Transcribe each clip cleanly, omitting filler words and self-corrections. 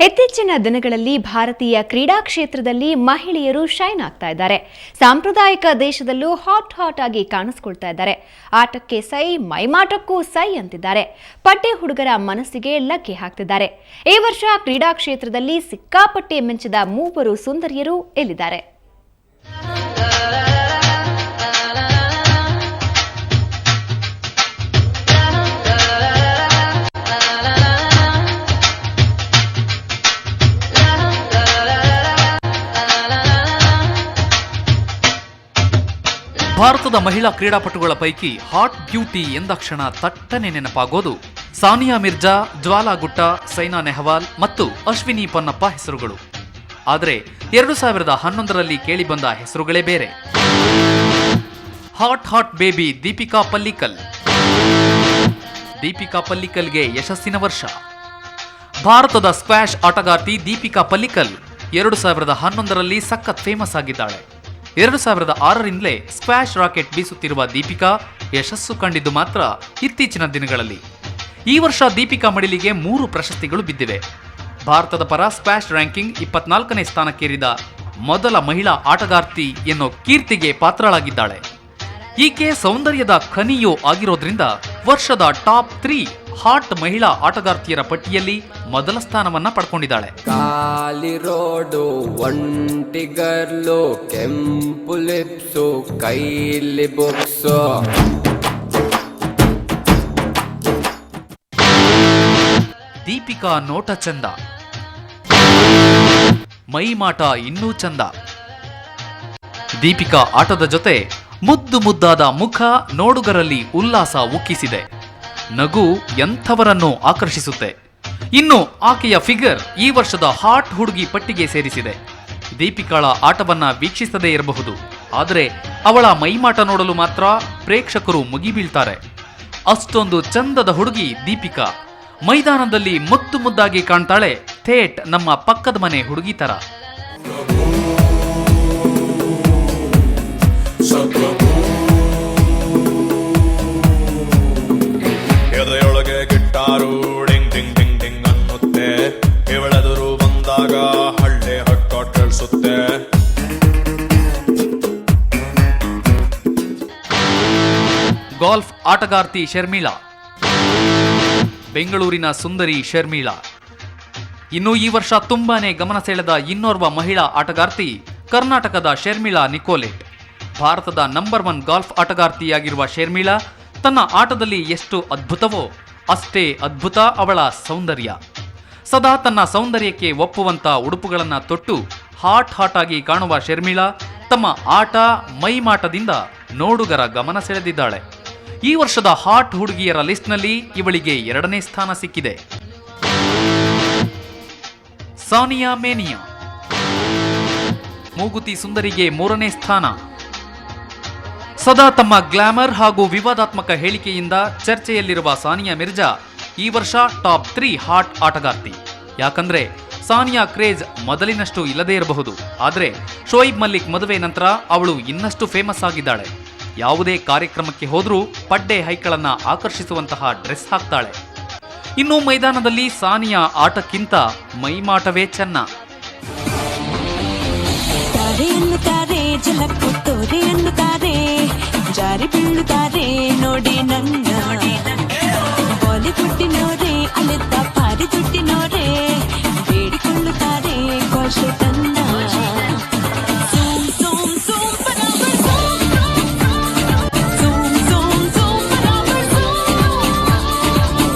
ಇತ್ತೀಚಿನ ದಿನಗಳಲ್ಲಿ ಭಾರತೀಯ ಕ್ರೀಡಾ ಕ್ಷೇತ್ರದಲ್ಲಿ ಮಹಿಳೆಯರು ಶೈನ್ ಆಗ್ತಾ ಇದ್ದಾರೆ. ಸಾಂಪ್ರದಾಯಿಕ ದೇಶದಲ್ಲೂ ಹಾಟ್ ಆಗಿ ಕಾಣಿಸ್ಕೊಳ್ತಾ ಇದ್ದಾರೆ. ಆಟಕ್ಕೆ ಸೈ, ಮೈಮಾಟಕ್ಕೂ ಸೈ ಅಂತಿದ್ದಾರೆ. ಪಡ್ಡೆ ಹುಡುಗರ ಮನಸ್ಸಿಗೆ ಲಗ್ಗೆ ಹಾಕ್ತಿದ್ದಾರೆ. ಈ ವರ್ಷ ಕ್ರೀಡಾ ಕ್ಷೇತ್ರದಲ್ಲಿ ಸಿಕ್ಕಾಪಟ್ಟೆ ಮಿಂಚಿದ ಮೂವರು ಸುಂದರಿಯರು ಇಲ್ಲಿದ್ದಾರೆ. ಭಾರತದ ಮಹಿಳಾ ಕ್ರೀಡಾಪಟುಗಳ ಪೈಕಿ ಹಾಟ್ ಬ್ಯೂಟಿ ಎಂದಾಕ್ಷಣ ತಟ್ಟನೆ ನೆನಪಾಗೋದು ಸಾನಿಯಾ ಮಿರ್ಜಾ, ಜ್ವಾಲಾ ಗುಟ್ಟಾ, ಸೈನಾ ನೆಹವಾಲ್ ಮತ್ತು ಅಶ್ವಿನಿ ಪೊನ್ನಪ್ಪ ಹೆಸರುಗಳು. ಆದರೆ 2011ರಲ್ಲಿ ಕೇಳಿಬಂದ ಹೆಸರುಗಳೇ ಬೇರೆ. Hot baby Deepika Pallikal. ದೀಪಿಕಾ ಪಲ್ಲಿಕಲ್ಗೆ ಯಶಸ್ಸಿನ ವರ್ಷ. ಭಾರತದ ಸ್ಕ್ವಾಷ್ ಆಟಗಾರ್ತಿ ದೀಪಿಕಾ ಪಲ್ಲಿಕಲ್ 2011ರಲ್ಲಿ ಸಖತ್ ಫೇಮಸ್ ಆಗಿದ್ದಾಳೆ. 2006ರಿಂದಲೇ ಸ್ಕ್ವಾಷ್ ರಾಕೆಟ್ ಬೀಸುತ್ತಿರುವ ದೀಪಿಕಾ ಯಶಸ್ಸು ಕಂಡಿದ್ದು ಮಾತ್ರ ಇತ್ತೀಚಿನ ದಿನಗಳಲ್ಲಿ. ಈ ವರ್ಷ ದೀಪಿಕಾ ಮಡಿಲಿಗೆ 3 ಪ್ರಶಸ್ತಿಗಳು ಬಿದ್ದಿವೆ. ಭಾರತದ ಪರ ಸ್ಕ್ವಾಷ್ ರ್ಯಾಂಕಿಂಗ್ 24ನೇ ಸ್ಥಾನಕ್ಕೇರಿದ ಮೊದಲ ಮಹಿಳಾ ಆಟಗಾರ್ತಿ ಎನ್ನೋ ಕೀರ್ತಿಗೆ ಪಾತ್ರಳಾಗಿದ್ದಾಳೆ. ಈಕೆ ಸೌಂದರ್ಯದ ಖನಿಯೂ ಆಗಿರೋದ್ರಿಂದ ವರ್ಷದ ಟಾಪ್ 3 ಹಾಟ್ ಮಹಿಳಾ ಆಟಗಾರ್ತಿಯರ ಪಟ್ಟಿಯಲ್ಲಿ ಮೊದಲ ಸ್ಥಾನವನ್ನ ಪಡ್ಕೊಂಡಿದ್ದಾಳೆ. ಕಾಲಿ ರೋಡು, ಒಂಟಿಗರ್ಲು, ಕೆಂಪು ಲಿಪ್ಸು, ಕೈಲಿ ಬುಕ್ಸು. ದೀಪಿಕಾ ನೋಟ ಚಂದ, ಮೈಮಾಟ ಇನ್ನೂ ಚಂದ. ದೀಪಿಕಾ ಆಟದ ಜೊತೆ ಮುದ್ದಾದ ಮುಖ ನೋಡುಗರಲ್ಲಿ ಉಲ್ಲಾಸ ಉಕ್ಕಿಸಿದೆ. ನಗು ಎಂಥವರನ್ನೂ ಆಕರ್ಷಿಸುತ್ತೆ. ಇನ್ನು ಆಕೆಯ ಫಿಗರ್ ಈ ವರ್ಷದ ಹಾಟ್ ಹುಡುಗಿ ಪಟ್ಟಿಗೆ ಸೇರಿಸಿದೆ. ದೀಪಿಕಾಳ ಆಟವನ್ನ ವೀಕ್ಷಿಸದೇ ಇರಬಹುದು, ಆದರೆ ಅವಳ ಮೈಮಾಟ ನೋಡಲು ಮಾತ್ರ ಪ್ರೇಕ್ಷಕರು ಮುಗಿಬೀಳ್ತಾರೆ. ಅಷ್ಟೊಂದು ಚಂದದ ಹುಡುಗಿ ದೀಪಿಕಾ. ಮೈದಾನದಲ್ಲಿ ಮುದ್ದಾಗಿ ಕಾಣ್ತಾಳೆ. ಥೇಟ್ ನಮ್ಮ ಪಕ್ಕದ ಮನೆ ಹುಡುಗಿ ತರ. ಎದೆಯೊಳಗೆ guitar ding ding ding ding ಅನ್ನುತ್ತೆ. ಇವಳೆದುರು ಬಂದಾಗ ಹಳ್ಳಿ ಹಟ್ಟ ಕೇಳಿಸುತ್ತೆ. ಗಾಲ್ಫ್ ಆಟಗಾರ್ತಿ ಶರ್ಮಿಳಾ. ಬೆಂಗಳೂರಿನ ಸುಂದರಿ ಶರ್ಮಿಳಾ. ಇನ್ನು ಈ ವರ್ಷ ತುಂಬಾನೇ ಗಮನ ಸೆಳೆದ ಇನ್ನೋರ್ವ ಮಹಿಳಾ ಆಟಗಾರ್ತಿ ಕರ್ನಾಟಕದ ಶರ್ಮಿಳಾ ನಿಕೋಲೆಟ್. ಭಾರತದ ನಂಬರ್ 1 ಗಾಲ್ಫ್ ಆಟಗಾರ್ತಿಯಾಗಿರುವ ಶರ್ಮಿಳಾ ತನ್ನ ಆಟದಲ್ಲಿ ಎಷ್ಟು ಅದ್ಭುತವೋ ಅಷ್ಟೇ ಅದ್ಭುತ ಅವಳ ಸೌಂದರ್ಯ. ಸದಾ ತನ್ನ ಸೌಂದರ್ಯಕ್ಕೆ ಒಪ್ಪುವಂತ ಉಡುಪುಗಳನ್ನ ತೊಟ್ಟು ಹಾಟ್ ಆಗಿ ಕಾಣುವ ಶರ್ಮಿಳಾ ತಮ್ಮ ಆಟ ಮೈಮಾಟದಿಂದ ನೋಡುಗರ ಗಮನ ಸೆಳೆದಿದ್ದಾಳೆ. ಈ ವರ್ಷದ ಹಾಟ್ ಹುಡುಗಿಯರ ಲಿಸ್ಟ್ನಲ್ಲಿ ಇವಳಿಗೆ 2ನೇ ಸ್ಥಾನ ಸಿಕ್ಕಿದೆ. ಸಾನಿಯಾ ಮೇನಿಯಾ. ಮೂಗುತಿ ಸುಂದರಿಗೆ 3ನೇ ಸ್ಥಾನ. ಸದಾ ತಮ್ಮ ಗ್ಲಾಮರ್ ಹಾಗೂ ವಿವಾದಾತ್ಮಕ ಹೇಳಿಕೆಯಿಂದ ಚರ್ಚೆಯಲ್ಲಿರುವ ಸಾನಿಯಾ ಮಿರ್ಜಾ ಈ ವರ್ಷ ಟಾಪ್ 3 ಹಾಟ್ ಆಟಗಾರ್ತಿ. ಯಾಕಂದ್ರೆ ಸಾನಿಯಾ ಕ್ರೇಜ್ ಮೊದಲಿನಷ್ಟು ಇಲ್ಲದೇ ಇರಬಹುದು, ಆದರೆ ಶೋಯಿಬ್ ಮಲ್ಲಿಕ್ ಮದುವೆ ನಂತರ ಅವಳು ಇನ್ನಷ್ಟು ಫೇಮಸ್ ಆಗಿದ್ದಾಳೆ. ಯಾವುದೇ ಕಾರ್ಯಕ್ರಮಕ್ಕೆ ಹೋದ್ರೂ ಪಡ್ಡೆ ಹೈಕಳನ್ನ ಆಕರ್ಷಿಸುವಂತಹ ಡ್ರೆಸ್ ಹಾಕ್ತಾಳೆ. ಇನ್ನು ಮೈದಾನದಲ್ಲಿ ಸಾನಿಯಾ ಆಟಕ್ಕಿಂತ ಮೈಮಾಟವೇ ಚೆನ್ನ. ಜಾರಿ ಬೀಳುತ್ತಾರೆ ನೋಡಿ ನನ್ನ ಬಾಲಿವುಡ್ಡಿನವರೇ, ಅಲ್ಲಿದ್ದ ಪಾರಿ ದುಡ್ಡಿನವರೇ ಬೇಡಿಕೊಳ್ಳುತ್ತಾರೆ ಕೋಶ ತನ್ನ.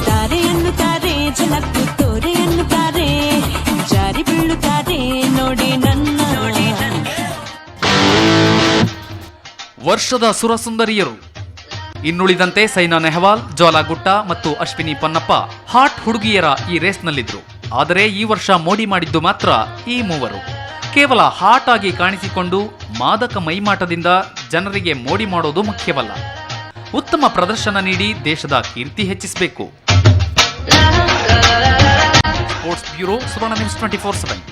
ತಾರೆ ಅನ್ನುತ್ತಾರೆ, ಝಲಕ್ಕು ತೋರೆ ಅನ್ನುತ್ತಾರೆ, ಜಾರಿ ಬೀಳುತ್ತಾರೆ ನೋಡಿ ನನ್ನ. ವರ್ಷದ ಸುರಸುಂದರಿಯರು. ಇನ್ನುಳಿದಂತೆ ಸೈನಾ ನೆಹವಾಲ್, ಜ್ವಾಲಾ ಗುಟ್ಟಾ ಮತ್ತು ಅಶ್ವಿನಿ ಪೊನ್ನಪ್ಪ ಹಾಟ್ ಹುಡುಗಿಯರ ಈ ರೇಸ್ನಲ್ಲಿದ್ರು. ಆದರೆ ಈ ವರ್ಷ ಮೋಡಿ ಮಾಡಿದ್ದು ಮಾತ್ರ ಈ ಮೂವರು. ಕೇವಲ ಹಾಟ್ ಆಗಿ ಕಾಣಿಸಿಕೊಂಡು ಮಾದಕ ಮೈಮಾಟದಿಂದ ಜನರಿಗೆ ಮೋಡಿ ಮಾಡೋದು ಮುಖ್ಯವಲ್ಲ. ಉತ್ತಮ ಪ್ರದರ್ಶನ ನೀಡಿ ದೇಶದ ಕೀರ್ತಿ ಹೆಚ್ಚಿಸಬೇಕು. ಸ್ಪೋರ್ಟ್ಸ್ ಬ್ಯೂರೋ, ಸುವರ್ಣ ನ್ಯೂಸ್ 24/7.